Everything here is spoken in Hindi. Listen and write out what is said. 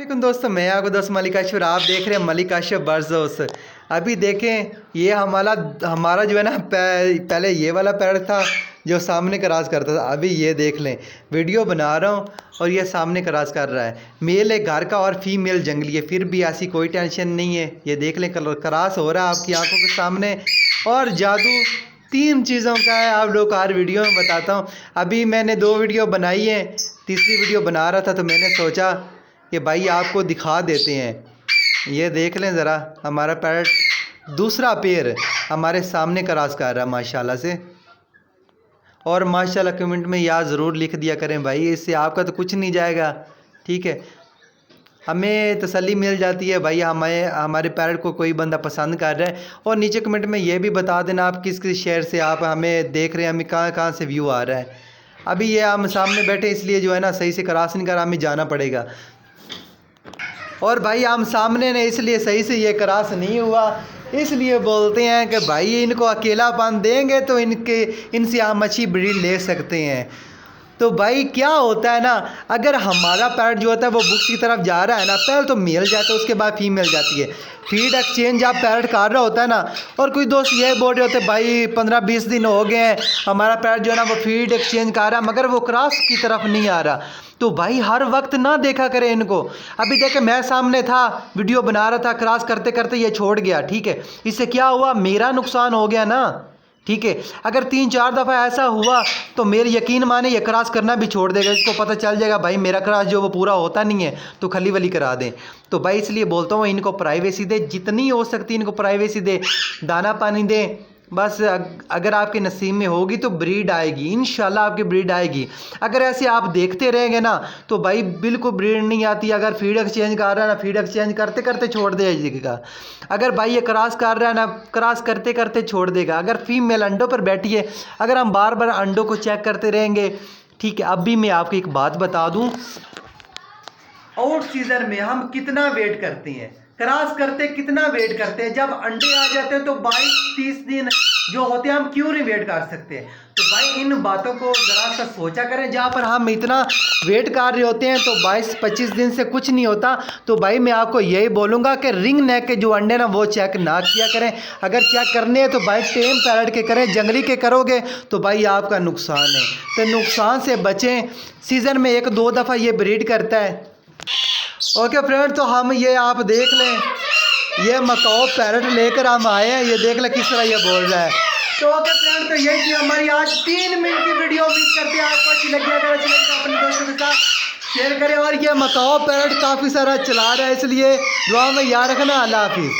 लेकिन दोस्तों मैं आपको दोस्त मलिक अशरफ, आप देख रहे हैं मलिक अशरफ बर्ड्स दोस्त। अभी देखें ये हमारा जो है ना पहले ये वाला पैरट था जो सामने क्रॉस करता था। अभी ये देख लें, वीडियो बना रहा हूँ और ये सामने क्रॉस कर रहा है। मेल है घर का और फीमेल जंगली है, फिर भी ऐसी कोई टेंशन नहीं है। ये देख लें क्रॉस हो रहा है आपकी आंखों के सामने। और जादू 3 चीज़ों का है, आप लोग हर वीडियो में बताता हूँ। अभी मैंने 2 वीडियो बनाई है, तीसरी वीडियो बना रहा था तो मैंने सोचा कि भाई आपको दिखा देते हैं। ये देख लें ज़रा, हमारा पैरट दूसरा पैर हमारे सामने क्रॉस कर रहा है माशाल्लाह से। और माशाल्लाह कमेंट में याद ज़रूर लिख दिया करें भाई, इससे आपका तो कुछ नहीं जाएगा, ठीक है। हमें तसल्ली मिल जाती है भाई हमारे पैरट को कोई बंदा पसंद कर रहा है। और नीचे कमेंट में ये भी बता देना आप किस किस शहर से आप हमें देख रहे हैं, हमें कहाँ कहाँ से व्यू आ रहा है। अभी ये हम सामने बैठे इसलिए जो है ना सही से क्रॉस नहीं कर, हमें जाना पड़ेगा। और भाई हम सामने ने इसलिए सही से ये क्रॉस नहीं हुआ, इसलिए बोलते हैं कि भाई इनको अकेलापन देंगे तो इनसे हम अच्छी ब्रीड ले सकते हैं। तो भाई क्या होता है ना, अगर हमारा पैरट जो होता है वो बुक्स की तरफ जा रहा है ना, पहले तो मेल जाता है उसके बाद फीमेल जाती है। फीड एक्सचेंज आप पैरट कर रहा होता है ना, और कोई दोस्त ये बोल रहे होते हैं भाई 15-20 दिन हो गए हैं हमारा पैरट जो है ना वो फीड एक्सचेंज कर रहा है मगर वो क्रॉस की तरफ नहीं आ रहा। तो भाई हर वक्त ना देखा करें इनको। अभी देखे मैं सामने था, वीडियो बना रहा था, क्रॉस करते करते ये छोड़ गया, ठीक है। इससे क्या हुआ, मेरा नुकसान हो गया ना, ठीक है। अगर 3-4 दफ़ा ऐसा हुआ तो मेरे यकीन माने ये क्रॉस करना भी छोड़ देगा। इसको पता चल जाएगा भाई मेरा क्रॉस जो वो पूरा होता नहीं है तो खली वली करा दें। तो भाई इसलिए बोलता हूँ इनको प्राइवेसी दे, जितनी हो सकती है इनको प्राइवेसी दे, दाना पानी दें बस। अगर आपके नसीब में होगी तो ब्रीड आएगी, इंशाल्लाह आपकी ब्रीड आएगी। अगर ऐसे आप देखते रहेंगे ना तो भाई बिल्कुल ब्रीड नहीं आती। अगर फीड एक्सचेंज कर रहा है ना, फीड एक्सचेंज करते करते छोड़ देगा। अगर भाई ये क्रॉस कर रहा है ना, क्रॉस करते करते छोड़ देगा। अगर फीमेल अंडों पर बैठी है, अगर हम बार बार अंडों को चेक करते रहेंगे, ठीक है। अभी मैं आपको एक बात बता दूँ, आउट सीजन में हम कितना वेट करते हैं, क्रॉस करते कितना वेट करते हैं, जब अंडे आ जाते हैं तो 22-30 दिन जो होते हैं हम क्यों नहीं वेट कर सकते। तो भाई इन बातों को ज़रा सा सोचा करें। जहाँ पर हम इतना वेट कर रहे होते हैं तो 22-25 दिन से कुछ नहीं होता। तो भाई मैं आपको यही बोलूँगा कि रिंग नेक के जो अंडे ना वो चेक ना किया करें। अगर चेक करने हैं तो भाई टेम पैरट के करें, जंगली के करोगे तो भाई आपका नुकसान है। तो नुकसान से बचें। सीज़न में 1-2 दफ़ा ये ब्रीड करता है। ओके फ्रेंड, तो हम ये आप देख लें, ये मकाओ पैरट लेकर हम आए हैं। ये देख लें किस तरह ये बोल रहा है। तो ओके फ्रेंड, तो ये थी हमारी आज 3 मिनट की वीडियो। उम्मीद करते हैं आपको अच्छी लगी। अगर अच्छी लगी तो अपने दोस्तों के साथ शेयर करें। और ये मकाओ पैरट काफ़ी सारा चला रहा है, इसलिए दुआ में याद रखना। अल्लाह हाफिज़।